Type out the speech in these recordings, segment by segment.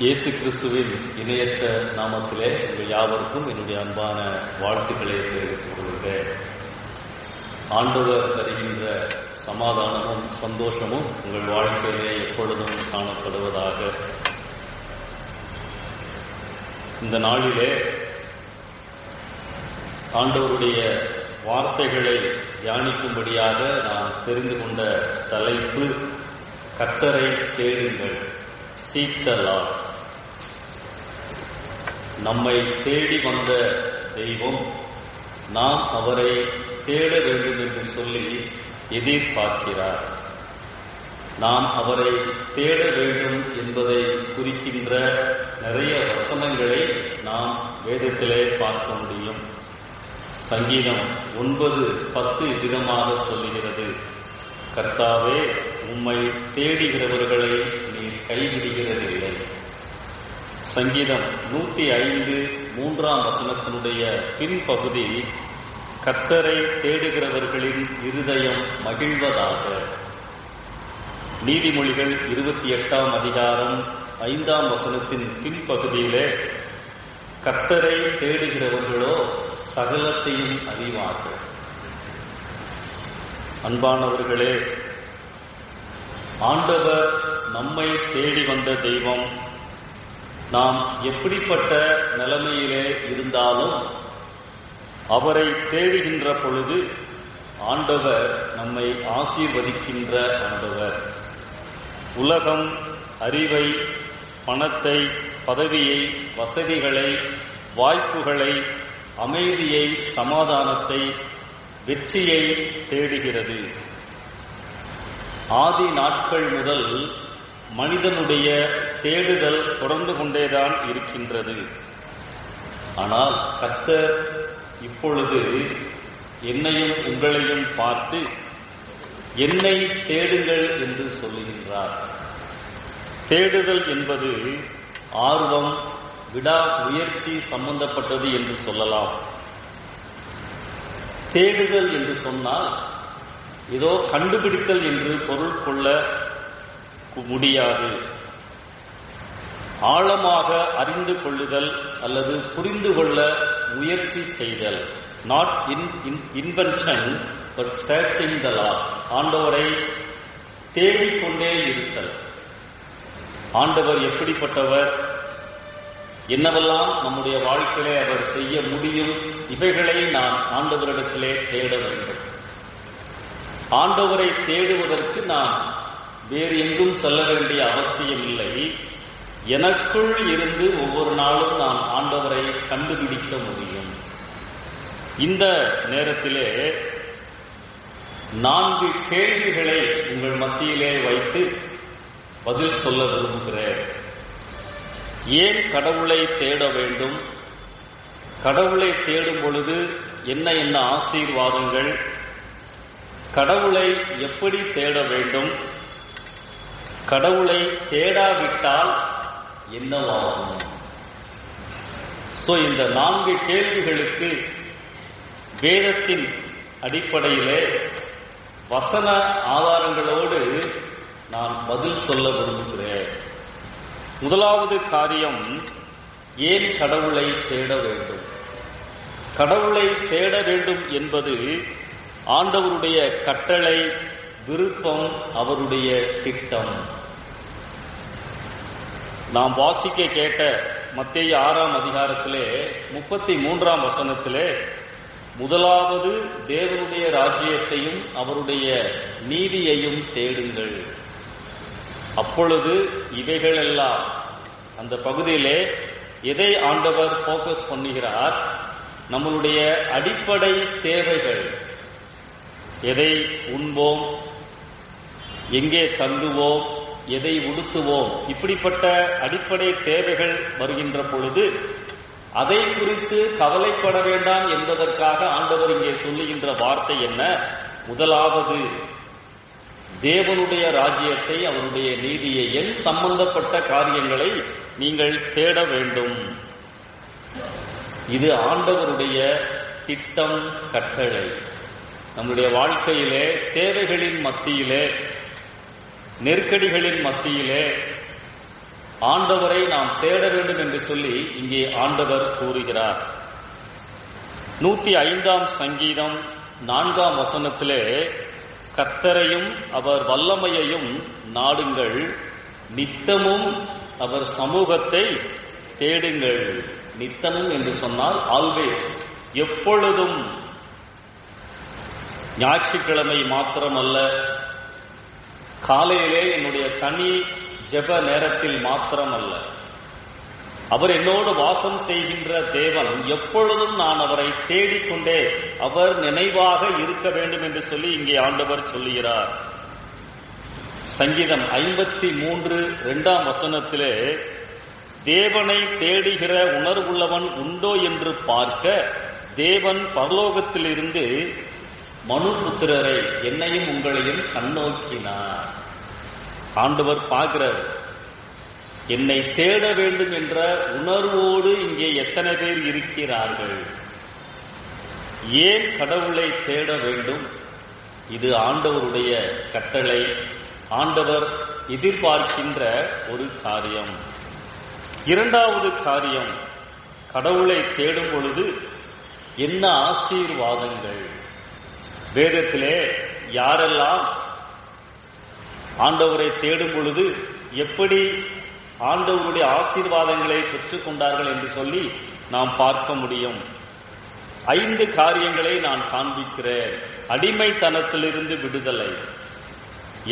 இயேசு கிறிஸ்துவின் இணையற்ற நாமத்திலே உங்கள் யாவருக்கும் என்னுடைய அன்பான வாழ்த்துக்களை தெரிவித்துக் கொள்கிறேன். ஆண்டவர் தருகின்ற சமாதானமும் சந்தோஷமும் உங்கள் வாழ்க்கையிலே எப்பொழுதும் காணப்படுவதாக. இந்த நாளிலே ஆண்டவருடைய வார்த்தைகளை தியானிக்கும்படியாக நாம் தெரிந்து கொண்ட தலைப்பு கர்த்தரை தேடுங்கள், சீக் த லார்ட். நம்மை தேடி வந்த தெய்வம் நாம் அவரை தேட வேண்டும் என்று சொல்லி எதிர்பார்க்கிறார். நாம் அவரை தேட வேண்டும் என்பதை குறிக்கின்ற நிறைய வசனங்களை நாம் வேதத்திலே பார்க்க முடியும். சங்கீதம் 9:10 விதமாக சொல்லுகிறது, கர்த்தாவே உம்மை தேடுகிறவர்களை நீர் கைவிடுகிறதில்லை. சங்கீதம் 105:3 பின்பகுதி, கர்த்தரை தேடுகிறவர்களின் இருதயம் மகிழ்வதாக. நீதிமொழிகள் 28:5 பின்பகுதியிலே, கர்த்தரை தேடுகிறவர்களோ சகலத்தையும் அறிவார்கள். அன்பானவர்களே, ஆண்டவர் நம்மை தேடி வந்த தெய்வம். நாம் எப்படிப்பட்ட நிலைமையிலே இருந்தாலும் அவரை தேடுகின்ற பொழுது ஆண்டவர் நம்மை ஆசீர்வதிக்கின்ற ஆண்டவர். உலகம் அறிவை, பணத்தை, பதவியை, வசதிகளை, வாய்ப்புகளை, அமைதியை, சமாதானத்தை, வெற்றியை தேடுகிறது. ஆதி நாட்கள் முதல் மனிதனுடைய தேடுதல் தொடர்ந்து கொண்டேதான் இருக்கின்றது. ஆனால் கர்த்தர் இப்பொழுது என்னையும் உங்களையும் பார்த்து என்னை தேடுங்கள் என்று சொல்லுகின்றார். தேடுதல் என்பது ஆர்வம், விடா முயற்சி சம்பந்தப்பட்டது என்று சொல்லலாம். தேடுதல் என்று சொன்னால் ஏதோ கண்டுபிடித்தல் என்று பொருள் கொள்ள முடியாது. ஆழமாக அறிந்து கொள்ளுதல் அல்லது புரிந்து கொள்ள முயற்சி செய்தல். Not invention but searching the Lord. ஆண்டவரை தேடிக்கொண்டே இருத்தல். ஆண்டவர் எப்படிப்பட்டவர், என்னவெல்லாம் நம்முடைய வாழ்க்கையிலே அவர் செய்ய முடியும், இவைகளை நாம் ஆண்டவரிடத்திலே தேட வேண்டும். ஆண்டவரை தேடுவதற்கு நாம் வேறு எங்கும் செல்ல வேண்டிய அவசியம் இல்லை. எனக்குள் இருந்து ஒவ்வொரு நாளும் நாம் ஆண்டவரை கண்டுபிடிக்க முடியும். இந்த நேரத்திலே 4 கேள்விகளை உங்கள் மத்தியிலே வைத்து பதில் சொல்ல விரும்புகிறேன். ஏன் கடவுளை தேட வேண்டும்? கடவுளை தேடும் பொழுது என்ன என்ன ஆசீர்வாதங்கள்? கடவுளை எப்படி தேட வேண்டும்? கடவுளை தேடாவிட்டால் என்னவாகும்? இந்த 4 கேள்விகளுக்கு வேதத்தின் அடிப்படையிலே வசன ஆதாரங்களோடு நான் பதில் சொல்ல விரும்புகிறேன். முதலாவது காரியம், ஏன் கடவுளை தேட வேண்டும்? கடவுளை தேட வேண்டும் என்பது ஆண்டவருடைய கட்டளை, விருப்பம், அவருடைய திட்டம். நாம் வாசிக்க கேட்ட மத்தேயு 6:33 முதலாவது தேவனுடைய ராஜ்யத்தையும் அவருடைய நீதியையும் தேடுங்கள், அப்பொழுது இவைகளெல்லாம். அந்த பகுதியிலே எதை ஆண்டவர் போக்கஸ் பண்ணுகிறார்? நம்மளுடைய அடிப்படை தேவைகள். எதை உண்போம், எங்கே தங்குவோம், எதை உடுத்துவோம், இப்படிப்பட்ட அடிப்படை தேவைகள் வருகின்ற பொழுது அதை குறித்து கவலைப்பட வேண்டாம் என்பதற்காக ஆண்டவர் இங்கே சொல்லுகின்ற வார்த்தை என்ன? முதலாவது தேவனுடைய ராஜ்யத்தை, அவருடைய நீதியை, என் சம்பந்தப்பட்ட காரியங்களை நீங்கள் தேட வேண்டும். இது ஆண்டவருடைய திட்டம், கட்டளை. நம்முடைய வாழ்க்கையிலே தேவைகளின் மத்தியிலே, நெருக்கடிகளின் மத்தியிலே ஆண்டவரை நாம் தேட வேண்டும் என்று சொல்லி இங்கே ஆண்டவர் கூறுகிறார். 105ஆம் சங்கீதம் 4ஆம் வசனத்திலே கர்த்தரையும் அவர் வல்லமையையும் நாடுங்கள், நித்தமும் அவர் சமூகத்தை தேடுங்கள். நித்தமும் என்று சொன்னால் ஆல்வேஸ், எப்பொழுதும். ஞாயிற்றுக்கிழமை மாத்திரமல்ல, காலையிலே என்னுடைய தனி ஜெப நேரத்தில் மாத்திரமல்ல, அவர் என்னோடு வாசம் செய்கின்ற தேவன். எப்பொழுதும் நான் அவரை தேடிக்கொண்டே அவர் நினைவாக இருக்க வேண்டும் என்று சொல்லி இங்கே ஆண்டவர் சொல்லுகிறார். சங்கீதம் 53:2ஆம் வசனத்திலே தேவனை தேடுகிற உணர்வுள்ளவன் உண்டோ என்று பார்க்க தேவன் பரலோகத்திலிருந்து மனுபுத்திரரை, என்னையும் உங்களையும் கண்ணோக்கினார். ஆண்டவர் பார்க்கிறார். என்னை தேட வேண்டும் என்ற உணர்வோடு இங்கே எத்தனை பேர் இருக்கிறார்கள்? ஏன் கடவுளை தேட வேண்டும்? இது ஆண்டவருடைய கட்டளை, ஆண்டவர் எதிர்பார்க்கின்ற ஒரு காரியம். இரண்டாவது காரியம், கடவுளை தேடும் பொழுது என்ன ஆசீர்வாதங்கள். வேதத்திலே யாரெல்லாம் ஆண்டவரை தேடும் பொழுது எப்படி ஆண்டவருடைய ஆசீர்வாதங்களை பெற்றுக் கொண்டார்கள் என்று சொல்லி நாம் பார்க்க முடியும். 5 காரியங்களை நான் காண்பிக்கிறேன். அடிமைத்தனத்திலிருந்து விடுதலை.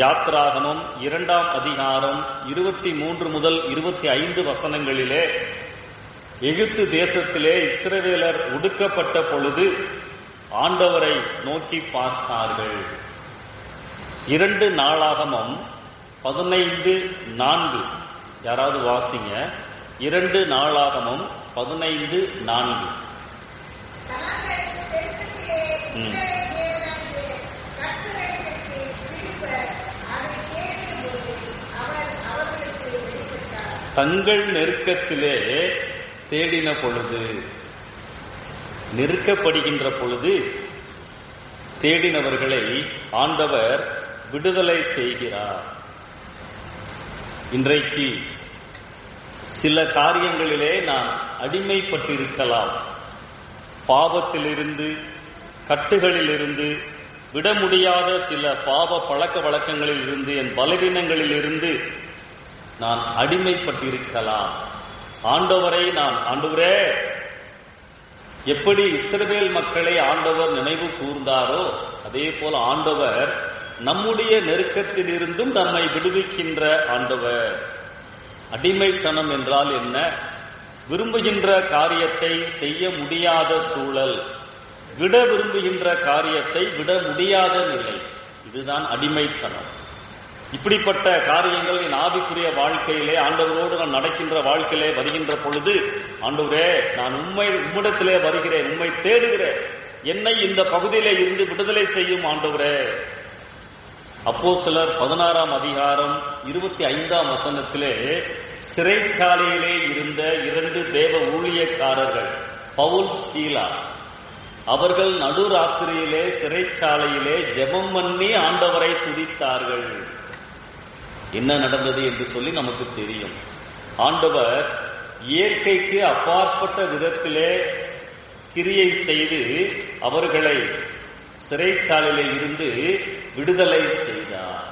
யாத்ராகமம் 2ஆம் அதிகாரம் 23 முதல் 25 வசனங்களிலே எகிப்து தேசத்திலே இஸ்ரவேலர் ஒடுக்கப்பட்ட பொழுது ஆண்டவரை நோக்கி பார்த்தார்கள். 2 நாளாகமம் 15:4. யாராவது வாசிங்க. 2 நாளாகமம் 15:4. தங்கள் நெருக்கத்திலே தேடின பொழுது, நெருக்கப்படுகின்ற பொழுது தேடினவர்களை ஆண்டவர் விடுதலை செய்கிறார். இன்றைக்கு சில காரியங்களிலே நான் அடிமைப்பட்டிருக்கலாம். பாவத்திலிருந்து, கட்டுகளிலிருந்து, விட முடியாத சில பாவ பழக்க வழக்கங்களில் இருந்து, என் பலவீனங்களில் இருந்து நான் அடிமைப்பட்டிருக்கலாம். ஆண்டவரை நான், ஆண்டவரே, எப்படி இஸ்ரவேல் மக்களை ஆண்டவர் நினைவு கூர்ந்தாரோ அதே போல ஆண்டவர் நம்முடைய நெருக்கத்தில் இருந்தும் நம்மை விடுவிக்கின்ற ஆண்டவர். அடிமைத்தனம் என்றால் என்ன? விரும்புகின்ற காரியத்தை செய்ய முடியாத சூழல், விட விரும்புகின்ற காரியத்தை விட முடியாத நிலை, இதுதான் அடிமைத்தனம். இப்படிப்பட்ட காரியங்கள் என் ஆவிக்குரிய வாழ்க்கையிலே, ஆண்டவரோடு நான் நடக்கின்ற வாழ்க்கையிலே வருகின்ற பொழுது, ஆண்டவரே, நான் உம்மிடத்திலே வருகிறேன், உம்மை தேடுகிறேன், என்னை இந்த பகுதியிலே இருந்து விடுதலை செய்யும் ஆண்டவரே. அப்போஸ்தலர் 16ஆம் அதிகாரம் 25ஆம் வசனத்திலே சிறைச்சாலையிலே இருந்த 2 தேவ ஊழியக்காரர்கள், பவுல், சீலா, அவர்கள் நடுராத்திரியிலே சிறைச்சாலையிலே ஜெபம் பண்ணி ஆண்டவரை துதித்தார்கள். என்ன நடந்தது என்று சொல்லி நமக்கு தெரியும். ஆண்டவர் இயற்கைக்கு அப்பாற்பட்ட விதத்திலே கிரியை செய்து அவர்களை சிறைச்சாலையிலே இருந்து விடுதலை செய்தார்.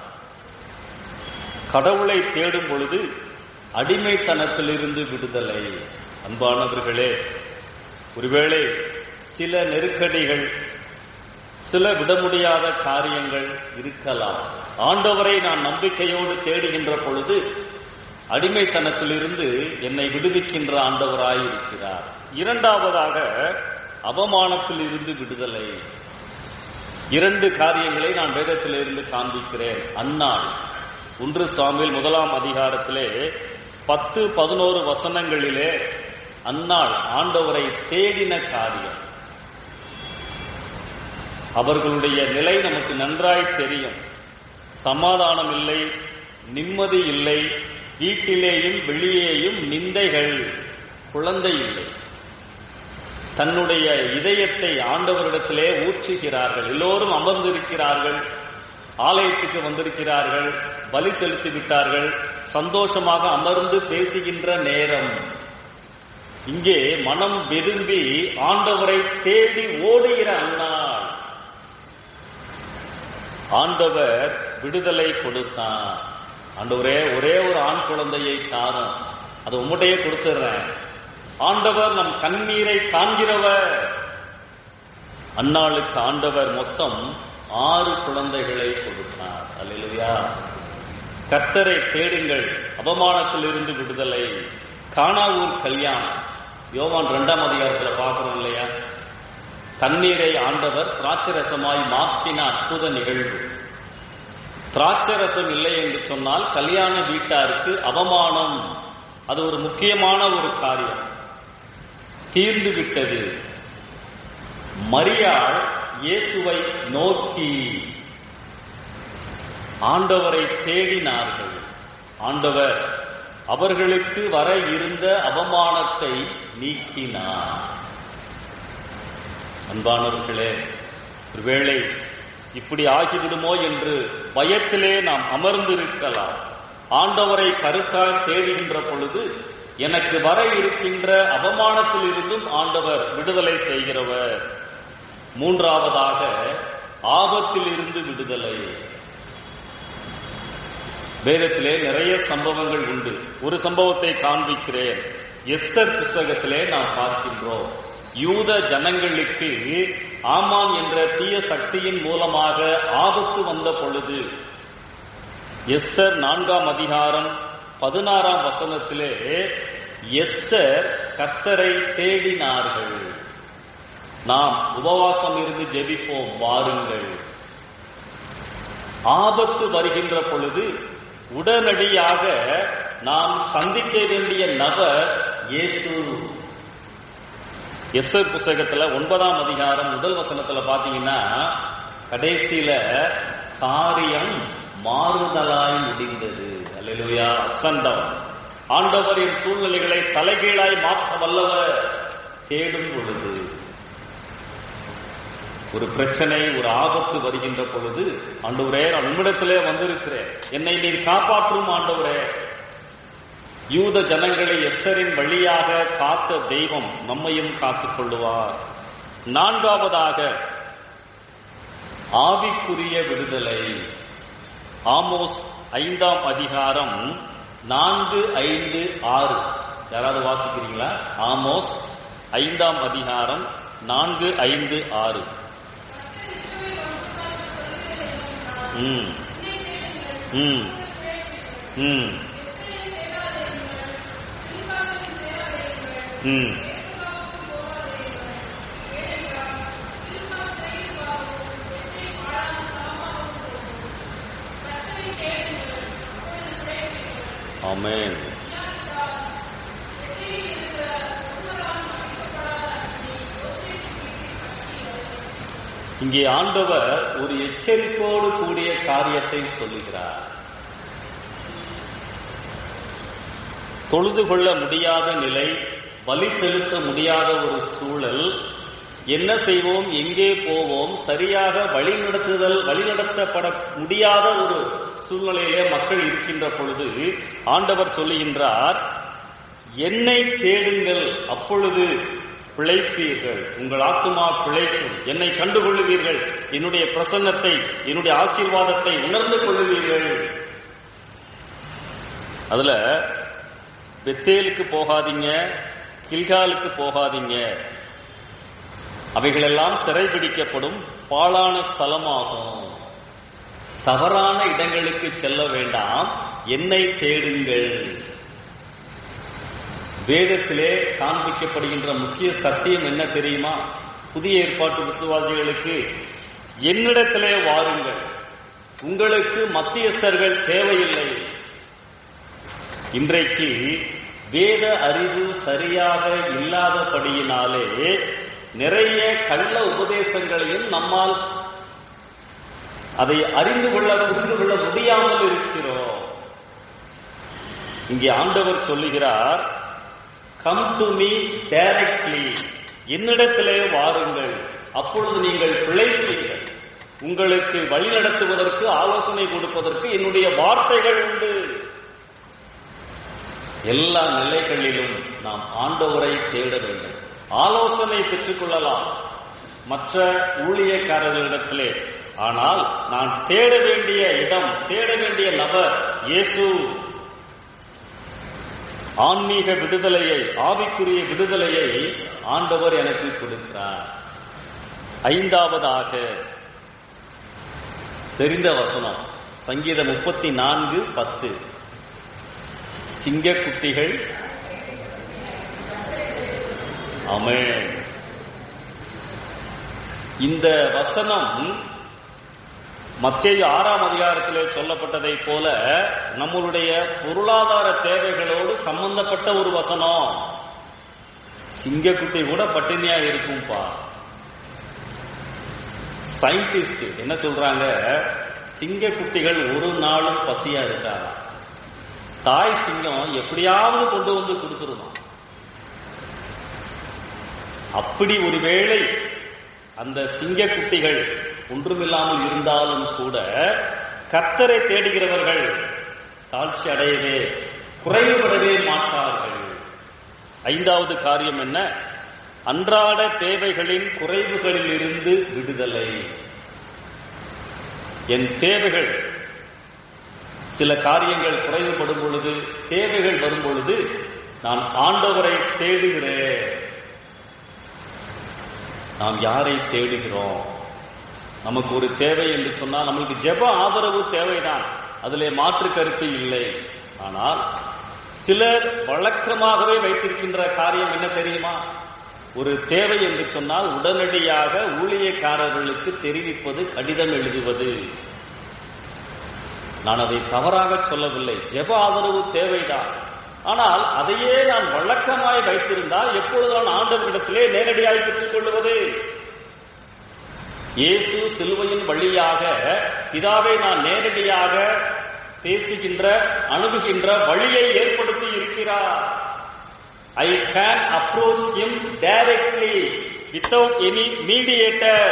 கடவுளை தேடும் பொழுது அடிமைத்தனத்திலிருந்து விடுதலை. அன்பானவர்களே, ஒருவேளை சில நெருக்கடிகள், சில விட முடியாத காரியங்கள் இருக்கலாம். ஆண்டவரை நான் நம்பிக்கையோடு தேடுகின்ற பொழுது அடிமைத்தனத்திலிருந்து என்னை விடுவிக்கின்ற ஆண்டவராயிருக்கிறார். இரண்டாவதாக, அவமானத்தில் இருந்து விடுதலை. 2 காரியங்களை நான் வேதத்திலிருந்து காண்பிக்கிறேன். அன்னாள் 1 சாமுவேல் 1ஆம் அதிகாரத்திலே 10-11 வசனங்களிலே அன்னாள் ஆண்டவரை தேடின காரியம். அவர்களுடைய நிலை நமக்கு நன்றாய் தெரியும். சமாதானம் இல்லை, நிம்மதி இல்லை, வீட்டிலேயும் வெளியேயும் நிந்தைகள், குழந்தை இல்லை. தன்னுடைய இதயத்தை ஆண்டவரிடத்திலே ஊற்றுகிறார்கள். எல்லோரும் அமர்ந்திருக்கிறார்கள், ஆலயத்துக்கு வந்திருக்கிறார்கள், பலி செலுத்தி விட்டார்கள், சந்தோஷமாக அமர்ந்து பேசுகின்ற நேரம். இங்கே மனம் விரும்பி ஆண்டவரை தேடி ஓடுகிற அந்நாள். ஆண்டவர் விடுதலை கொடுத்தான். ஆண்டவரே, ஒரே ஒரு ஆண் குழந்தையை தாரும், அது உம்முடையே கொடுத்துடுறேன். ஆண்டவர் நம் கண்ணீரை காண்கிறவர். அந்நாளுக்கு ஆண்டவர் மொத்தம் 6 குழந்தைகளை கொடுத்தார். அல்லேலூயா. கர்த்தரை தேடுங்கள், அவமானத்தில் இருந்து விடுதலை. கானாவூர் கல்யாணம் யோவான் 2ஆம் அதிகாரத்தில் பார்க்கிறோம் இல்லையா? தண்ணீரை ஆண்டவர் திராட்சரசமாய் மாற்றின அற்புத நிகழ்வு. திராட்சரசம் இல்லை என்று சொன்னால் கல்யாண வீட்டாருக்கு அவமானம். அது ஒரு முக்கியமான ஒரு காரியம். தீர்ந்து விட்டது. மரியாள் இயேசுவை நோக்கி ஆண்டவரை தேடினார்கள். ஆண்டவர் அவர்களுக்கு வர இருந்த அவமானத்தை நீக்கினார். அன்பானவர்களே, ஒருவேளை இப்படி ஆகிவிடுமோ என்று பயத்திலே நாம் அமர்ந்திருக்கலாம். ஆண்டவரை கருத்தால் தேடுகின்ற பொழுது எனக்கு வர இருக்கின்ற அவமானத்தில் இருந்தும் ஆண்டவர் விடுதலை செய்கிறவர். 3ஆவதாக ஆபத்தில் இருந்து விடுதலை. வேதத்திலே நிறைய சம்பவங்கள் உண்டு. ஒரு சம்பவத்தை காண்பிக்கிறேன். எஸ்தர் புஸ்தகத்திலே நாம் பார்க்கின்றோம். யூத ஜனங்களுக்கு ஆமான் என்ற தீய சக்தியின் மூலமாக ஆபத்து வந்த பொழுது எஸ்தர் 4ஆம் அதிகாரம் 16ஆம் வசனத்திலே எஸ்தர் கர்த்தரை தேடினார்கள். நாம் உபவாசம் இருந்து ஜெபிப்போம் வாருங்கள். ஆபத்து வருகின்ற பொழுது உடனடியாக நாம் சந்திக்க வேண்டிய நபர் இயேசு. எஸ்தர் புஸ்தகத்துல 9ஆம் அதிகாரம் 1 வசனத்துல பாத்தீங்கன்னா கடைசியில காரியம் மாறுதலாய் முடிந்தது. அல்லேலூயா. சண்டம். ஆண்டவரின் சூழ்நிலைகளை தலைகீழாய் மாற்ற வல்லவர். தேடும் பொழுது ஒரு பிரச்சனை, ஒரு ஆபத்து வருகின்ற பொழுது ஆண்டவரே, நான் உம்மிடத்திலே வந்திருக்கிறேன், என்னை நீர் காப்பாற்றும் ஆண்டவரே. யூத ஜனங்களை எஸ்தரின் வழியாக காத்த தெய்வம் நம்மையும் காத்துக் கொள்ளுவார். 4ஆவதாக ஆவிக்குரிய விடுதலை. ஆமோஸ் 5ஆம் அதிகாரம் 4, 5, 6. யாராவது வாசிக்கிறீங்களா? ஆமோஸ் 5ஆம் அதிகாரம் 4, 5, 6. ம் ம் ம் ம் ஆமென். இங்கே ஆண்டவர் ஒரு எச்சரிப்போடு கூடிய காரியத்தை சொல்லுகிறார். தொழுது கொள்ள முடியாத நிலை, பலி செலுத்த முடியாத ஒரு சூழல். என்ன செய்வோம், எங்கே போவோம், சரியாக வழிநடத்தப்பட முடியாத ஒரு சூழ்நிலையிலே மக்கள் இருக்கின்ற பொழுது ஆண்டவர் சொல்லுகின்றார், என்னை தேடுங்கள், அப்பொழுது பிழைப்பீர்கள், உங்கள் ஆத்துமா பிழைக்கும், என்னை கண்டுகொள்ளுவீர்கள், என்னுடைய பிரசன்னத்தை, என்னுடைய ஆசீர்வாதத்தை உணர்ந்து கொள்ளுவீர்கள். அதுல பெத்தேலுக்கு போகாதீங்க, கில்காலுக்கு போகாதீங்க, அவைகளெல்லாம் சிறைபிடிக்கப்படும் பாழான ஸ்தலமாகும். தவறான இடங்களுக்கு செல்ல வேண்டாம், என்னை தேடுங்கள். வேதத்திலே காண்பிக்கப்படுகின்ற முக்கிய சத்தியம் என்ன தெரியுமா? புதிய ஏற்பாட்டு விசுவாசிகளுக்கு என்னிடத்திலே வாருங்கள், உங்களுக்கு மத்தியஸ்தர்கள் தேவையில்லை. இன்றைக்கு வேத அறிவு சரியாக இல்லாதபடியினாலே நிறைய கள்ள உபதேசங்களையும் நம்மால் அதை அறிந்து கொள்ள புரிந்து கொள்ள முடியாமல் இருக்கிறோம். இங்கே ஆண்டவர் சொல்லுகிறார், கம் டு மீ டைரக்ட்லி, என்னிடத்திலே வாருங்கள், அப்பொழுது நீங்கள் பிழைப்பீர்கள். உங்களுக்கு வழி நடத்துவதற்கு, ஆலோசனை கொடுப்பதற்கு என்னுடைய வார்த்தைகள் உண்டு. எல்லா நிலைகளிலும் நாம் ஆண்டவரை தேட வேண்டும். ஆலோசனை பெற்றுக்கொள்ளலாம் மற்ற ஊழியக்காரர்களிடத்திலே. ஆனால் நான் தேட வேண்டிய இடம், தேட வேண்டிய நபர் இயேசு. ஆன்மீக விடுதலையை, ஆவிக்குரிய விடுதலையை ஆண்டவர் எனக்கு கொடுக்கிறார். ஐந்தாவதாக தெரிந்த வசனம் சங்கீதம் 34:10. சிங்கக்குட்டிகள். ஆமென். இந்த வசனம் மத்தேயு 6ஆம் அதிகாரத்திலே சொல்லப்பட்டதை போல நம்மளுடைய பொருளாதார தேவைகளோடு சம்பந்தப்பட்ட ஒரு வசனம். சிங்கக்குட்டி கூட பட்டினியா இருக்கும்பா. சயின்டிஸ்ட் என்ன சொல்றாங்க, சிங்கக்குட்டிகள் ஒரு நாளும் பசியா இருக்காங்க. தாய் சிங்கம் எப்படியாவது கொண்டு வந்து கொடுத்துருணும். அப்படி ஒருவேளை அந்த சிங்கக்குட்டிகள் ஒன்றுமில்லாமல் இருந்தாலும் கூட கர்த்தரை தேடுகிறவர்கள் தாழ்ச்சி அடையவே, குறைவுபடவே மாட்டார்கள். ஐந்தாவது காரியம் என்ன? அன்றாட தேவைகளின் குறைவுகளில் இருந்து விடுதலை. என் தேவைகள், சில காரியங்கள் குறைவுபடும் பொழுது, தேவைகள் வரும் பொழுது நான் ஆண்டவரை தேடுகிறேன். நாம் யாரை தேடுகிறோம்? நமக்கு ஒரு தேவை என்று சொன்னால் நம்மளுக்கு ஜெப ஆதரவு தேவைதான், அதிலே மாற்று கருத்து இல்லை. ஆனால் சிலர் வழக்கமாகவே வைத்திருக்கின்ற காரியம் என்ன தெரியுமா? ஒரு தேவை என்று சொன்னால் உடனடியாக ஊழியக்காரர்களுக்கு தெரிவிப்பது, கடிதம் எழுதுவது. நான் அதை தவறாக சொல்லவில்லை, ஜெப ஆதரவு தேவைதான். ஆனால் அதையே நான் வழக்கமாய் வைத்திருந்தால் எப்பொழுது நான் ஆண்டவரிடத்திலே நேரடியாக பெற்றுக் கொள்வது? இயேசு சிலுவையின் வழியாக பிதாவை நான் நேரடியாக பேசுகின்ற, அணுகுகின்ற வழியை ஏற்படுத்தி இருக்கிறார். I can approach him directly without any mediator.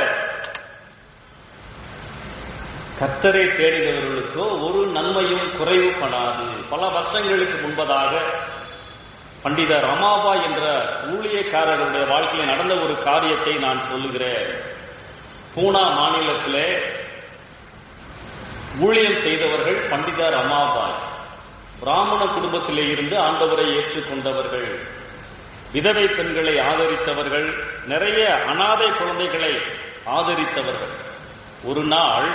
கர்த்தரை தேடுகிறவர்களுக்கோ ஒரு நன்மையும் குறைவுபடாது. பல வருஷங்களுக்கு முன்பதாக பண்டித ரமாபா என்ற ஊழியக்காரருடைய வாழ்க்கையில் நடந்த ஒரு காரியத்தை நான் சொல்லுகிறேன். பூனா மாநிலத்திலே ஊழியம் செய்தவர்கள் பண்டித ரமாபாய். பிராமண குடும்பத்திலே இருந்து ஆண்டவரை ஏற்றுக்கொண்டவர்கள், விதவை பெண்களை ஆதரித்தவர்கள், நிறைய அனாதை குழந்தைகளை ஆதரித்தவர்கள். ஒரு நாள்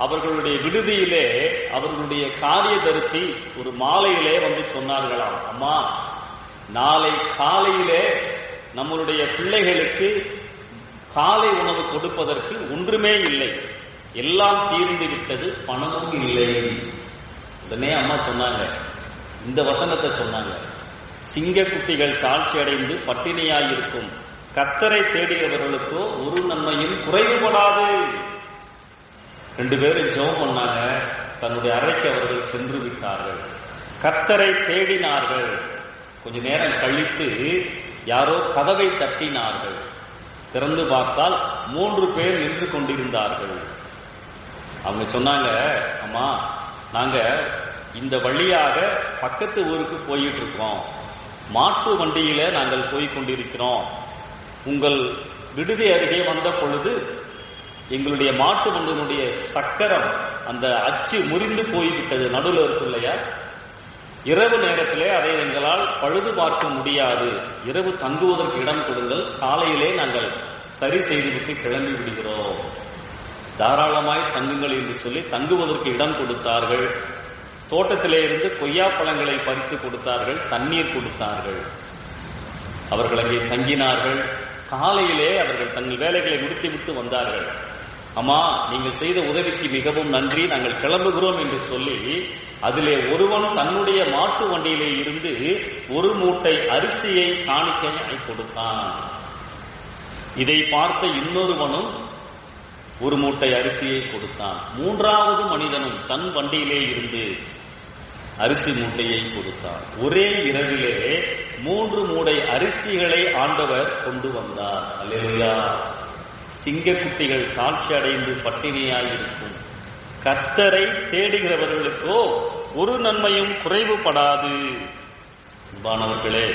அவர்களுடைய விடுதியிலே அவர்களுடைய காரியதரிசி ஒரு மாலையிலே வந்து சொன்னார்களாம், அம்மா, நாளை காலையிலே நம்மளுடைய பிள்ளைகளுக்கு காலை உணவு கொடுப்பதற்கு ஒன்றுமே இல்லை, எல்லாம் தீர்ந்து விட்டது, பணமும் இல்லை. உடனே அம்மா சொன்னாங்க, இந்த வசனத்தை சொன்னாங்க, சிங்கக்குட்டிகள் தாழ்ச்சி அடைந்து பட்டினியாயிருக்கும், கர்த்தரை தேடுகிறவர்களுக்கோ ஒரு நன்மையும் குறைவுபடாது. 2 பேரும் ஜெபம் பண்ணாங்க. தன்னுடைய அறைக்கு அவர்கள் சென்று விட்டார்கள். கர்த்தரை தேடினார்கள். கொஞ்ச நேரம் கழித்து யாரோ கதவை தட்டினார்கள். திறந்து பார்த்தால் 3 பேர் நின்று கொண்டிருந்தார்கள். அவங்க சொன்னாங்க, அம்மா, நாங்க இந்த வழியாக பக்கத்து ஊருக்கு போயிட்டு இருக்கோம், மாட்டு வண்டியில நாங்கள் போய் கொண்டிருக்கிறோம். உங்கள் விடுதி அருகே வந்த பொழுது எங்களுடைய மாட்டு வண்டியினுடைய சக்கரம், அந்த அச்சு முறிந்து போய்விட்டது, நடுவில் இருக்கு இல்லையா, இரவு நேரத்திலே அதை எங்களால் பழுது பார்க்க முடியாது, இரவு தங்குவதற்கு இடம் கொடுங்கள், காலையிலே நாங்கள் சரி செய்துவிட்டு கிளம்பி விடுகிறோம், தாராளமாய் தங்குங்கள் என்று சொல்லி தங்குவதற்கு இடம் கொடுத்தார்கள். தோட்டத்திலே இருந்து கொய்யாப்பழங்களை பறித்து கொடுத்தார்கள், தண்ணீர் கொடுத்தார்கள். அவர்கள் அங்கே தங்கினார்கள். காலையிலே அவர்கள் தங்கள் வேலைகளை முடித்துவிட்டு வந்தார்கள். அம்மா, நீங்கள் செய்த உதவிக்கு மிகவும் நன்றி, நாங்கள் கிளம்புகிறோம் என்று சொல்லி அதிலே ஒருவன் தன்னுடைய மாட்டு வண்டியிலே இருந்து 1 மூட்டை அரிசியை காணிக்கையாய் கொடுத்தான். இதை பார்த்த இன்னொருவனும் 1 மூட்டை அரிசியை கொடுத்தான். 3வது மனிதனும் தன் வண்டியிலே இருந்து அரிசி மூட்டையை கொடுத்தார். ஒரே இரவிலே 3 மூடை அரிசிகளை ஆண்டவர் கொண்டு வந்தார். அல்லேலூயா. சிங்கக்குட்டிகள் தாழ்ச்சி அடைந்து பட்டினியாயிருக்கும், கர்த்தரை தேடுகிறவர்களுக்கோ ஒரு நன்மையும் குறைவுபடாது. அன்பானவர்களே,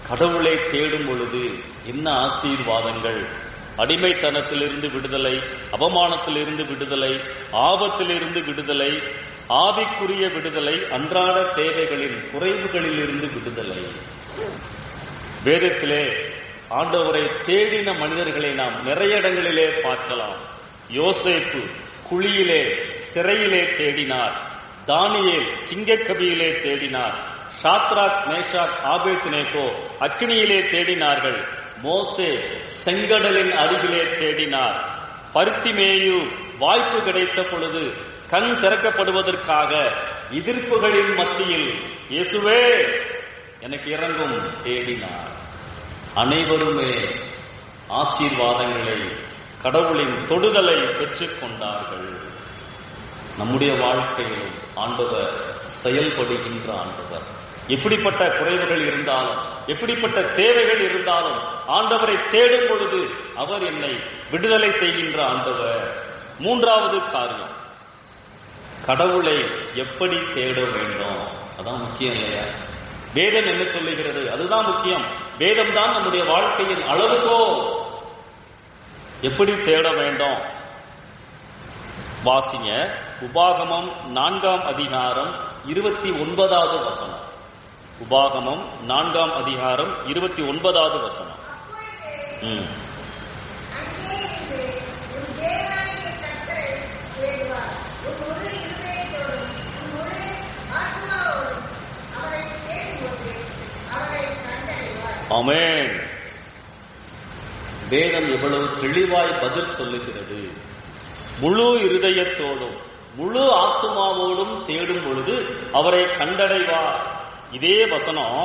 கடவுளை தேடும் பொழுது என்ன ஆசீர்வாதங்கள்! அடிமைத்தனத்திலிருந்து விடுதலை, அவமானத்திலிருந்து விடுதலை, ஆபத்திலிருந்து விடுதலை, ஆவிக்குரிய விடுதலை, அன்றாட தேவைகளின் குறைவுகளில் இருந்து விடுதலை. வேதத்திலே ஆண்டவரை தேடின மனிதர்களை நாம் நிறைய இடங்களிலே பார்க்கலாம். யோசேப்பு குழியிலே, சிறையிலே தேடினார். தானியேல் சிங்கக்கபியிலே தேடினார். சாத்ராக், மேஷாக், ஆபேத்நேகோ அக்கினியிலே தேடினார்கள். மோசே செங்கடலின் அருகிலே தேடினார். பர்த்திமேயு வாய்ப்பு கிடைத்த பொழுது கண் திறக்கப்படுவதற்காக எதிர்ப்புகளின் மத்தியில் இயேசுவே எனக்கு இறங்கும் தேடினார். அனைவருமே ஆசீர்வாதங்களை, கடவுளின் தொடுதலை பெற்றுக் கொண்டார்கள். நம்முடைய வாழ்க்கையிலும் ஆண்டவர் செயல்படுகின்ற ஆண்டவர். எப்படிப்பட்ட குறைவுகள் இருந்தாலும், எப்படிப்பட்ட தேவைகள் இருந்தாலும் ஆண்டவரை தேடும் பொழுது அவர் என்னை விடுதலை செய்கின்ற ஆண்டவர். மூன்றாவது காரியம், கடவுளை எப்படி தேட வேண்டும்? அதான் முக்கியம் இல்லையா? வேதம் என்ன சொல்லுகிறது? அதுதான் முக்கியம். வேதம் தான் நம்முடைய வாழ்க்கையின் அளவுகோல். எப்படி தேட வேண்டும்? வாசிங்க. உபாகமம் 4ஆம் அதிகாரம் 29வது வசனம். உபாகமம் 4ஆம் அதிகாரம் 29வது வசனம். ஆமென். வேதம் எவ்வளவு தெளிவாய் பதில் சொல்லுகிறது! முழு இருதயத்தோடும் முழு ஆத்துமாவோடும் தேடும் பொழுது அவரை கண்டடைவார். இதே வசனம்,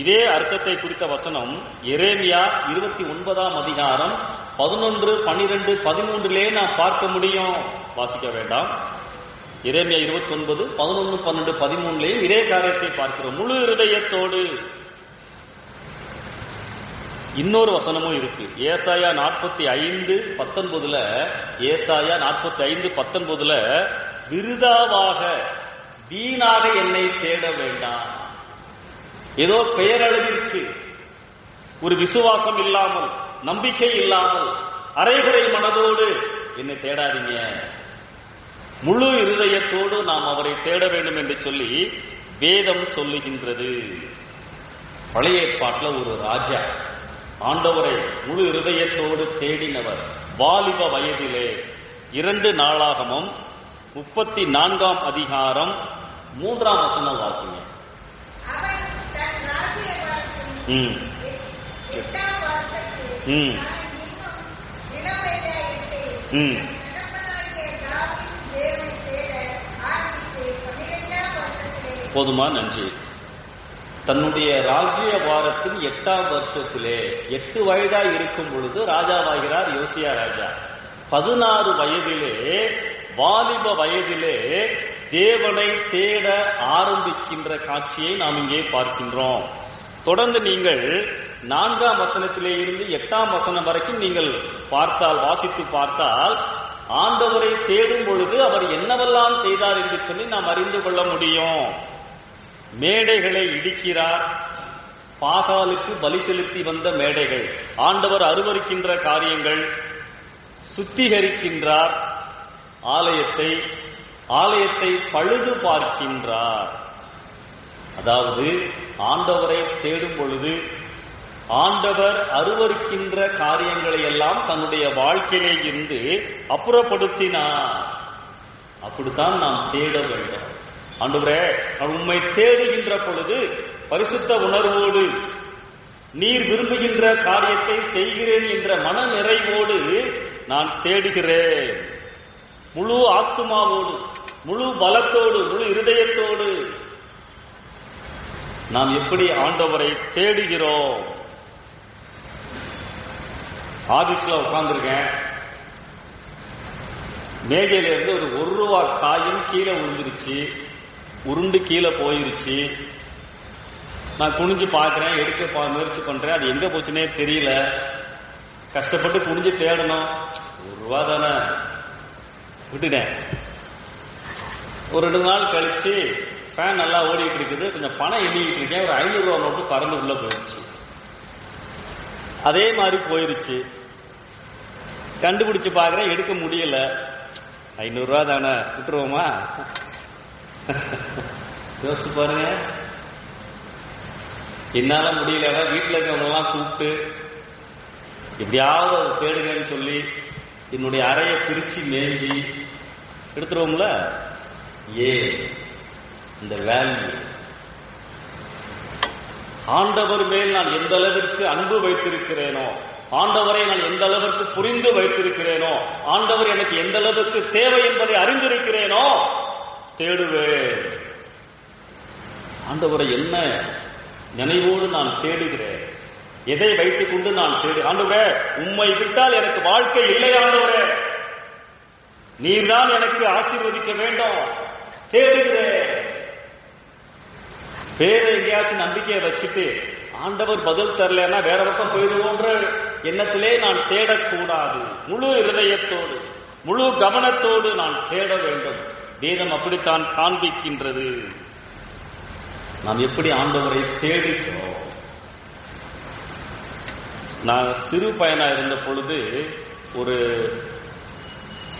இதே அர்த்தத்தை குறித்த வசனம் எரேமியா 29ஆம் அதிகாரம் 11, 12, 13 நாம் பார்க்க முடியும். வாசிக்க வேண்டாம். எரேமியா 29, 11, 12, 13 இதே காரியத்தை பார்க்கிறோம். முழு இருதயத்தோடு. இன்னொரு வசனமும் இருக்கு. ஏசாயா 45:19, ஏசாயா 45:19 விருதாவாக, வீணாக என்னை தேட வேண்டாம். ஏதோ பெயரளவிற்கு, ஒரு விசுவாசம் இல்லாமல், நம்பிக்கை இல்லாமல், அரைகுறை மனதோடு என்னை தேடாதீங்க. முழு இருதயத்தோடு நாம் அவரை தேட வேண்டும் என்று சொல்லி வேதம் சொல்லுகின்றது. பழைய ஏற்பாட்டில் ஒரு ராஜா ஆண்டவரை முழு இருதயத்தோடு தேடினவர். வாலிப வயதிலே 2 நாளாகமம் 34ஆம் அதிகாரம் 3ஆம் வசனம் வாசிங்க. போதுமா? நன்றி. தன்னுடைய ராஜ்ய வாரத்தின் 8ஆம் வருஷத்திலே 8 வயதாய் இருக்கும் பொழுது ராஜாவாகிறார் யோசியா ராஜா. 16 வயதிலே, வாலிப வயதிலே தேவனை தேட ஆரம்பிக்கின்ற காட்சியை நாம் இங்கே பார்க்கின்றோம். தொடர்ந்து நீங்கள் 4ஆம் வசனத்திலே இருந்து 8ஆம் வசனம் வரைக்கும் நீங்கள் பார்த்தால், வாசித்து பார்த்தால், ஆண்டவரை தேடும் பொழுது அவர் என்னவெல்லாம் செய்தார் என்று சொல்லி நாம் அறிந்து கொள்ள முடியும். மேடைகளை இடிக்கிறார். பாகாலுக்கு பலி செலுத்தி வந்த மேடைகள், ஆண்டவர் அருவருக்கின்ற காரியங்கள். சுத்திகரிக்கின்றார் ஆலயத்தை பழுது பார்க்கின்றார். அதாவது ஆண்டவரை தேடும் பொழுது ஆண்டவர் அருவருக்கின்ற காரியங்களை எல்லாம் தன்னுடைய வாழ்க்கையிலே இருந்து அப்புறப்படுத்தினார். அப்படித்தான் நாம் தேட வேண்டும். ஆண்டவரே, நான் உம்மை தேடுகின்ற பொழுது பரிசுத்த உணர்வோடு, நீர் விரும்புகின்ற காரியத்தை செய்கிறேன் என்ற மன நிறைவோடு நான் தேடுகிறேன். முழு ஆத்துமாவோடு, முழு பலத்தோடு, முழு இருதயத்தோடு நாம் எப்படி ஆண்டவரை தேடுகிறோம்? ஆபீஸ்ல உட்கார்ந்துருக்கேன். மேஜையில இருந்து ஒரு ₹1 காயின் கீழே விழுந்துருச்சு, உருண்டு கீழே போயிருச்சு. நான் குனிஞ்சு பார்க்கிறேன், எடுக்க முயற்சி பண்றேன். அது எங்க போச்சுன்னே தெரியல. கஷ்டப்பட்டு குனிஞ்சு தேடணும். ₹1 தானே, விட்டுட்டேன். ஒரு 2 நாள் கழிச்சு ஃபேன் நல்லா ஓடிட்டு இருக்குது, கொஞ்சம் பணம் எண்ணிக்கிட்டு இருக்கேன், ஒரு 500 ரூபா நோட்டு பறந்து உள்ள போயிடுச்சு. அதே மாதிரி போயிருச்சு. கண்டுபிடிச்சு பாக்குறேன், எடுக்க முடியல. 500 ரூபா தானே, விட்டுருவோமா? யோசிச்சு பாருங்க. என்னால முடியல, வீட்டுல இருக்கவங்க எல்லாம் கூப்பிட்டு எப்படியாவது தேடுங்கன்னு சொல்லி என்னுடைய அறையை பிரிச்சு மேஞ்சி எடுத்துருவோம்ல. இந்த வேல்யூ ஆண்டவர் மேல் நான் எந்த அளவிற்கு அன்பு வைத்திருக்கிறேனோ, ஆண்டவரை நான் எந்த அளவிற்கு புரிந்து வைத்திருக்கிறேனோ, ஆண்டவர் எனக்கு எந்த அளவுக்கு தேவை என்பதை அறிந்திருக்கிறேனோ தேடுவேன். ஆண்டவரை என்ன நினைவோடு நான் தேடுகிறேன், எதை வைத்துக் கொண்டு நான் ஆண்டவரே உம்மை விட்டால் எனக்கு வாழ்க்கை இல்லை, ஆண்டவரே நீர்தான் எனக்கு ஆசீர்வதிக்க வேண்டும், தேடுகிறேன். வேற எங்கேயாச்சும் நம்பிக்கையை வச்சுட்டு ஆண்டவர் பதில் தரலன்னா வேற பக்கம் போயிடுவோன்ற எண்ணத்திலே நான் தேடக்கூடாது. முழு இருதயத்தோடு முழு கவனத்தோடு நான் தேட வேண்டும். வேதம் அப்படித்தான் காண்பிக்கின்றது. நாம் எப்படி ஆண்டவரை தேடுகிறோம்? நான் சிறு பையனா இருந்த பொழுது ஒரு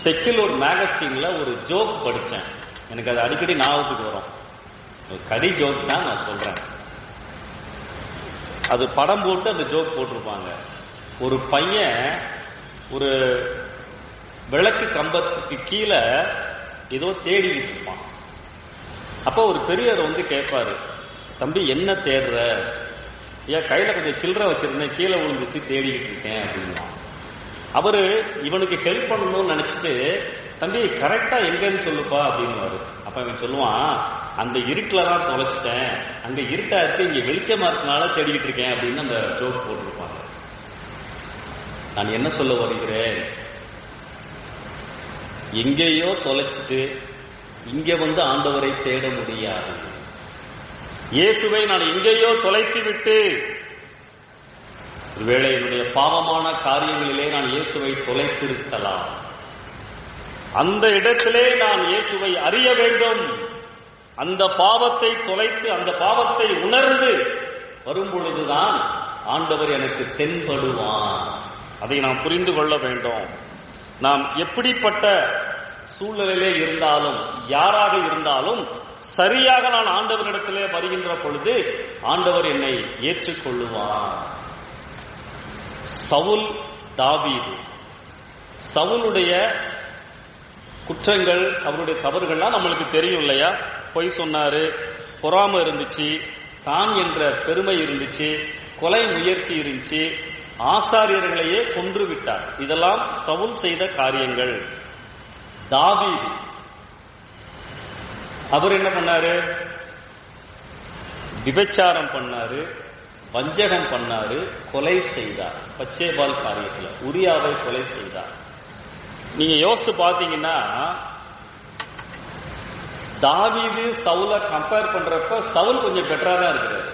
செக்குலர் மேகசின்ல ஒரு ஜோக் படிச்சேன். எனக்கு அது அடிக்கடி ஞாபகத்துக்கு வரும். கடி ஜோக் தான் நான் சொல்றேன். அது படம் போட்டு அந்த ஜோக் போட்டிருப்பாங்க. ஒரு பையன் ஒரு விளக்கு கம்பத்துக்கு கீழே ஏதோ தேடிக்கிட்டு இருப்பான். அப்ப ஒரு பெரியவர் வந்து கேட்பாரு, தம்பி என்ன தேடுற? ஏன் கையில கொஞ்சம் சில்லறை வச்சிருந்தேன், கீழே விழுந்துச்சு, தேடிக்கிட்டு இருக்கேன் அப்படின்னா. அவரு இவனுக்கு ஹெல்ப் பண்ணணும்னு நினைச்சிட்டு, தம்பி கரெக்டா எங்கன்னு சொல்லுப்பா அப்படின்னு. அப்ப இவன் சொல்லுவான், அந்த இருட்டுல தான் தொலைச்சிட்டேன், அங்க இருட்டா இருக்கு, இங்க வெளிச்சமா இருக்கனால தேடிக்கிட்டு இருக்கேன் அப்படின்னு அந்த ஜோக் போட்டிருப்பாங்க. நான் என்ன சொல்ல வருகிறேன்? எங்கேயோ தொலைச்சிட்டு இங்க வந்து ஆண்டவரை தேட முடியாது. இயேசுவை நான் எங்கேயோ தொலைத்து விட்டு, ஒருவேளை என்னுடைய பாவமான காரியங்களிலே நான் இயேசுவை தொலைத்திருக்கலாம். அந்த இடத்திலே நான் இயேசுவை அறிய வேண்டும். அந்த பாவத்தை தொலைத்து அந்த பாவத்தை உணர்ந்து வரும் பொழுதுதான் ஆண்டவர் எனக்கு தென்படுவான். அதை நாம் புரிந்து கொள்ள வேண்டும். நாம் எப்படிப்பட்ட சூழ்நிலையிலே இருந்தாலும் யாராக இருந்தாலும் சரியாக நான் ஆண்டவரிடத்திலே வருகின்ற பொழுது ஆண்டவர் என்னை ஏற்றுக்கொள்ளுவார். சவுல், தாவீது, சவுலுடைய குற்றங்கள், அவருடைய தவறுகள்லாம் நம்மளுக்கு தெரியும் இல்லையா? பொய் சொன்னாரு, பொறாமை இருந்துச்சு, தான் என்ற பெருமை இருந்துச்சு, கொலை முயற்சி இருந்துச்சு, ஆசாரியர்களையே கொன்று விட்டார். இதெல்லாம் சவுல் செய்த காரியங்கள். தாவீது அவர் என்ன பண்ணாரு? விபச்சாரம் பண்ணாரு, வஞ்சகம் பண்ணாரு, கொலை செய்தார். பச்சேபால் காரியத்தில் உரியாவை கொலை செய்தார். நீங்க யோசிச்சு பாத்தீங்கன்னா, தாவீது சவுல கம்பேர் பண்றப்ப சவுல் கொஞ்சம் பெட்டரா தான் இருக்கிறார்.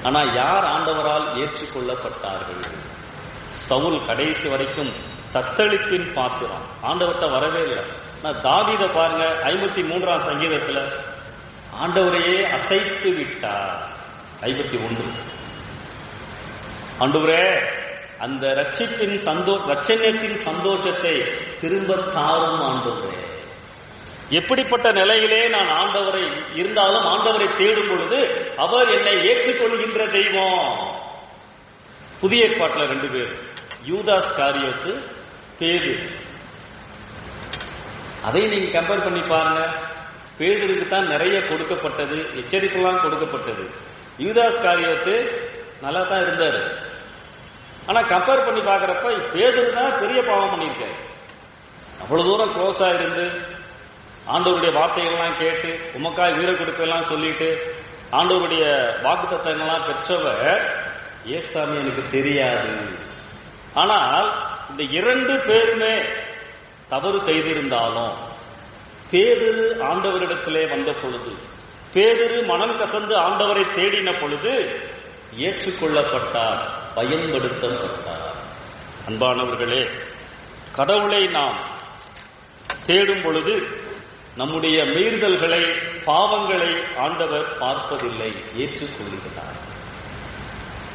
ஆனா யார் ஆண்டவரால் ஏற்றுக்கொள்ளப்பட்டார்கள்? சவுல் கடைசி வரைக்கும் தத்தளிப்பின் பாத்திரம், ஆண்டவர்கிட்ட வரவே இல்லை. தாவீதை பாருங்க, 53ஆம் சங்கீதத்துல ஆண்டவரையே அசைத்து விட்டார். 51 ஆண்டவரே அந்த ரட்சண்யத்தின் சந்தோஷத்தை திரும்ப தாரும் ஆண்டவரே. எப்படிப்பட்ட நிலையிலே நான் ஆண்டவரை இருந்தாலும் ஆண்டவரை தேடும் பொழுது அவர் என்னை ஏற்றுக்கொள்கின்ற தெய்வம். புதிய ஏற்பாட்டுல 2 பேர், யூதாஸ் காரியோத்து, பேதுரு. அதை நீங்க கம்பேர் பண்ணி பாருங்க. பேதுருக்கு தான் நிறைய கொடுக்கப்பட்டது, எச்சரிக்கைலாம் கொடுக்கப்பட்டது. யூதாஸ் காரியோத்து நல்லா தான் இருந்தாரு. ஆனா கம்பேர் பண்ணி பாக்குறப்ப பேதுரு தான் பெரிய பாவம் பண்ணியிருக்காரு. அவ்வளவு தூரம் க்ளோஸா இருந்து ஆண்டவருடைய வார்த்தைகள்லாம் கேட்டு உமக்காய் வீர கொடுப்பெல்லாம் சொல்லிட்டு ஆண்டவருடைய வாக்குத்தத்தங்கள்லாம் பெற்றவர் ஏசாமி எனக்கு தெரியாது. ஆனால் இந்த 2 பேருமே தவறு செய்திருந்தாலும் பேதுரு ஆண்டவரிடத்திலே வந்த பொழுது, பேதுரு மனம் கசந்து ஆண்டவரை தேடின பொழுது ஏற்றுக்கொள்ளப்பட்டார், பயன்படுத்தப்பட்டார். அன்பானவர்களே, கடவுளை நாம் தேடும் பொழுது நம்முடைய மீறுதல்களை, பாவங்களை ஆண்டவர் பார்ப்பதில்லை, ஏற்றுக்கொள்கிறார்.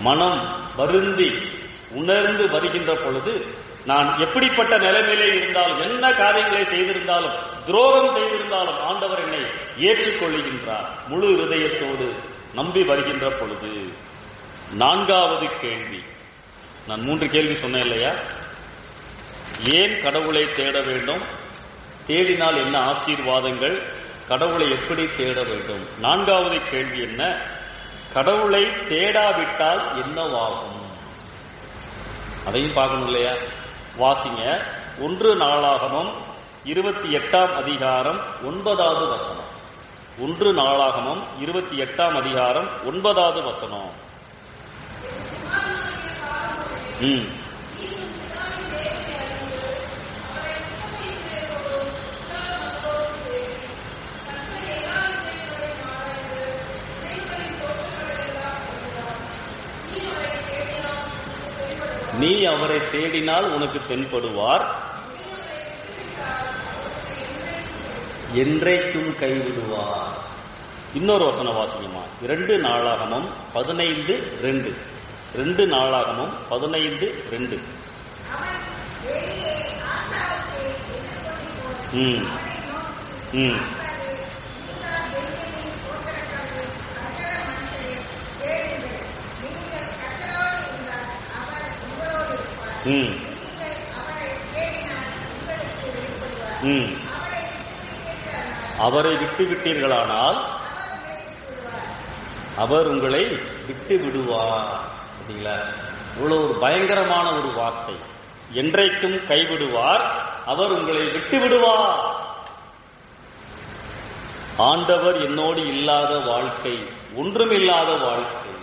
மனம் வருந்தி உணர்ந்து வருகின்ற பொழுது, நான் எப்படிப்பட்ட நிலைமையிலே இருந்தாலும், என்ன காரியங்களை செய்திருந்தாலும், துரோகம் செய்திருந்தாலும் ஆண்டவர் என்னை ஏற்றுக்கொள்கின்றார் முழு இருதயத்தோடு நம்பி வருகின்ற பொழுது. நான்காவது கேள்வி, நான் 3 கேள்வி சொன்னேன் இல்லையா? ஏன் கடவுளை தேட வேண்டும்? தேடினால் என்ன ஆசீர்வாதங்கள்? கடவுளை எப்படி தேட வேண்டும்? நான்காவது கேள்வி என்ன? கடவுளை தேடாவிட்டால் என்னவாகும்? அதையும் பார்க்கணும் இல்லையா? வாசிங்க. 1 நாளாகமம் 28ஆம் அதிகாரம் 9வது வசனம். 1 நாளாகமம் 28ஆம் அதிகாரம் 9வது வசனம். நீ அவரை தேடினால் உனக்கு தென்படுவார், என்றைக்கும் கைவிடுவார். இன்னொரு வசன வாசிக்குமா? 2 நாளாகமம் 15:2. 2 நாளாகமம் 15:2. அவரை விட்டு விட்டீர்களானால் அவர் உங்களை விட்டு விடுவார். இவ்வளவு ஒரு பயங்கரமான ஒரு வார்த்தை. என்றைக்கும் கைவிடுவார், அவர் உங்களை விட்டு விடுவார். ஆண்டவர் என்னோடு இல்லாத வாழ்க்கை ஒன்றுமில்லாத வாழ்க்கை.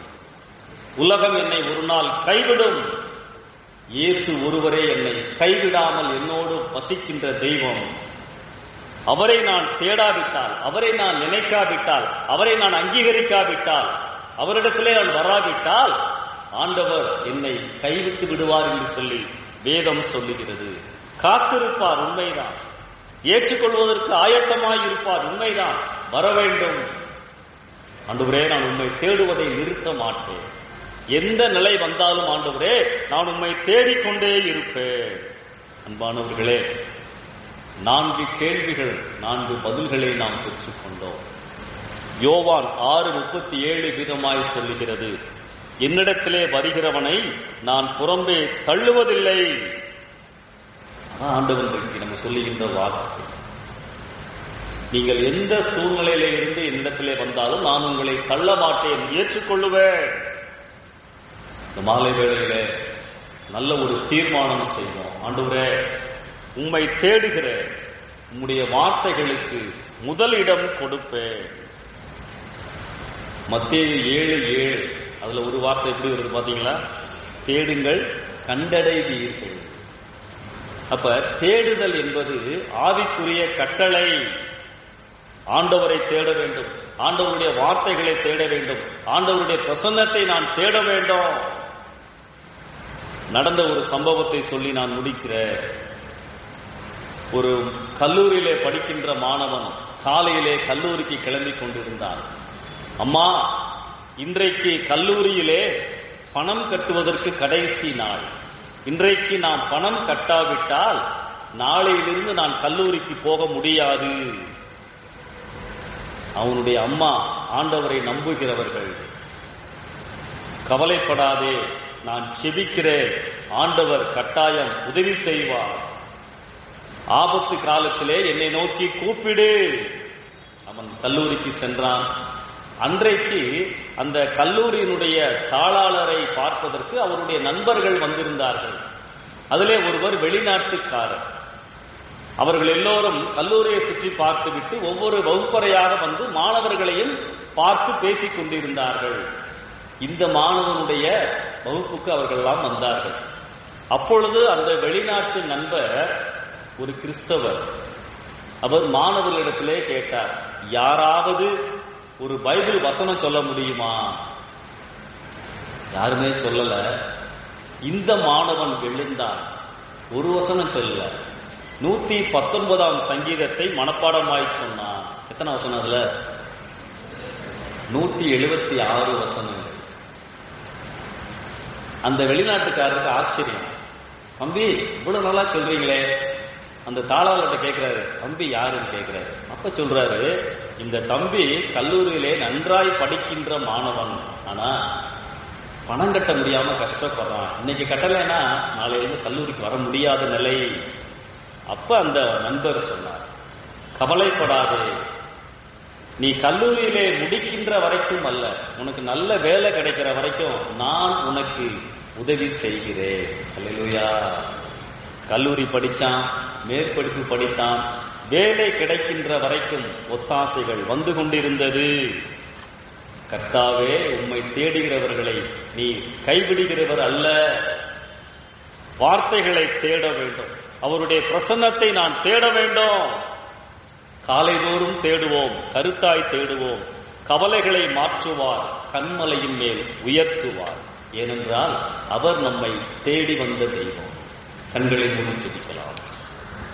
உலகம் என்னை ஒரு நாள் கைவிடும், இயேசு ஒருவரே என்னை கைவிடாமல் என்னோடு வசிக்கின்ற தெய்வம். அவரை நான் தேடாவிட்டால், அவரை நான் நினைக்காவிட்டால், அவரை நான் அங்கீகரிக்காவிட்டால், அவரிடத்திலே நான் வராவிட்டால் ஆண்டவர் என்னை கைவிட்டு விடுவார் என்று சொல்லி வேதம் சொல்லுகிறது. காத்திருப்பார், உண்மைதான். ஏற்றுக்கொள்வதற்கு ஆயத்தமாயிருப்பார், உண்மைதான். வர வேண்டும். ஆண்டவரே, நான் உண்மை தேடுவதை நிறுத்த மாட்டேன். எந்த நிலை வந்தாலும் ஆண்டவரே, நான் உண்மை தேடிக்கொண்டே இருப்பேன். அன்பானவர்களே, 4 கேள்விகள், 4 பதில்களை நாம் பெற்றுக்கொண்டோம். யோவான் 6:37 விதமாய் சொல்லுகிறது, என்னிடத்திலே வருகிறவனை நான் புறம்பே தள்ளுவதில்லை. ஆண்டவர்களுக்கு நம்ம சொல்லுகின்ற வார்த்தை. நீங்கள் எந்த சூழ்நிலையில இருந்து என்னிடத்திலே வந்தாலும் நான் உங்களை தள்ள மாட்டேன், ஏற்றுக்கொள்ளுவேன். இந்த மாலை வேளையில நல்ல ஒரு தீர்மானம் செய்வோம். ஆண்டவரே, உம்மை தேடுகிற உம்முடைய வார்த்தைகளுக்கு முதலிடம் கொடுப்பேன். மத்தேயு 7:7 அதுல ஒரு வார்த்தை எப்படி வருது பாத்தீங்களா? தேடுங்கள் கண்டடைவீர்கள். அப்ப தேடுதல் என்பது ஆவிக்குரிய கட்டளை. ஆண்டவரை தேட வேண்டும், ஆண்டவருடைய வார்த்தைகளை தேட வேண்டும், ஆண்டவருடைய பிரசன்னத்தை நான் தேட வேண்டும். நடந்த ஒரு சம்பவத்தை சொல்லி நான் முடிக்கிறேன். ஒரு கல்லூரியிலே படிக்கின்ற மாணவன் காலையிலே கல்லூரிக்கு கிளம்பி கொண்டிருந்தான். அம்மா, இன்றைக்கு கல்லூரியிலே பணம் கட்டுவதற்கு கடைசி நாள். இன்றைக்கு நான் பணம் கட்டாவிட்டால் நாளையிலிருந்து நான் கல்லூரிக்கு போக முடியாது. அவனுடைய அம்மா ஆண்டவரை நம்புகிறவர்கள். கவலைப்படாதே, நான் செபிக்கிறேன், ஆண்டவர் கட்டாயம் உதவி செய்வார். ஆபத்து காலத்திலே என்னை நோக்கி கூப்பிடு. அவன் கல்லூரிக்கு சென்றான். அன்றைக்கு அந்த கல்லூரியினுடைய தாளாளரை பார்ப்பதற்கு அவருடைய நண்பர்கள் வந்திருந்தார்கள். அதிலே ஒருவர் வெளிநாட்டுக்காரர். அவர்கள் எல்லோரும் கல்லூரியை சுற்றி பார்த்துவிட்டு ஒவ்வொரு வகுப்பறையாக வந்து மாணவர்களையும் பார்த்து பேசிக் கொண்டிருந்தார்கள். இந்த மாணவனுடைய வகுப்புக்கு அவர்கள் எல்லாம் வந்தார்கள். அப்பொழுது அந்த வெளிநாட்டு நண்பர் ஒரு கிறிஸ்தவர். அவர் மாணவர்களிடத்திலே கேட்டார், யாராவது ஒரு பைபிள் வசனம் சொல்ல முடியுமா? யாருமே சொல்லல. இந்த மாணவன் எழுந்தான், ஒரு வசனம் சொல்லல. 119ஆம் சங்கீதத்தை மனப்பாடமாய் சொன்னான். எத்தனை வசனம் அதுல? 176 வசனங்கள். அந்த வெளிநாட்டுக்காரருக்கு ஆச்சரியம். தம்பி இவ்வளவு நல்லா சொல்றீங்களே. அந்த தாளாளர்கிட்ட கேட்கிறாரு, தம்பி யாருன்னு கேட்கிறாரு. அப்ப சொல்றாரு, இந்த தம்பி கல்லூரியிலே நன்றாய் படிக்கின்ற மாணவன், ஆனா பணம் கட்ட முடியாம கஷ்டப்படுறான். இன்னைக்கு கட்டலைன்னா நாளையிலிருந்து கல்லூரிக்கு வர முடியாத நிலை. அப்ப அந்த நண்பர் சொன்னார், கவலைப்படாதே, நீ கல்லூரியிலே முடிக்கின்ற வரைக்கும் அல்ல, உனக்கு நல்ல வேலை கிடைக்கிற வரைக்கும் நான் உனக்கு உதவி செய்கிறேன். அல்லேலூயா. கல்லூரி படிச்சான், மேற்படிப்பு படித்தான், வேலை கிடைக்கின்ற வரைக்கும் ஒத்தாசைகள் வந்து கொண்டிருந்தது. கர்த்தாவே, உம்மை தேடுகிறவர்களை நீ கைவிடுகிறவர் அல்ல. வார்த்தைகளை தேட வேண்டும், அவருடைய பிரசன்னத்தை நான் தேட வேண்டும். காலைதோறும் தேடுவோம், கருத்தாய் தேடுவோம். கவலைகளை மாற்றுவார், கண்மலையின் மேல் உயர்த்துவார். ஏனென்றால் அவர் நம்மை தேடி வந்த தெய்வம். கண்களை மூடி ஜெபிக்கலாம்.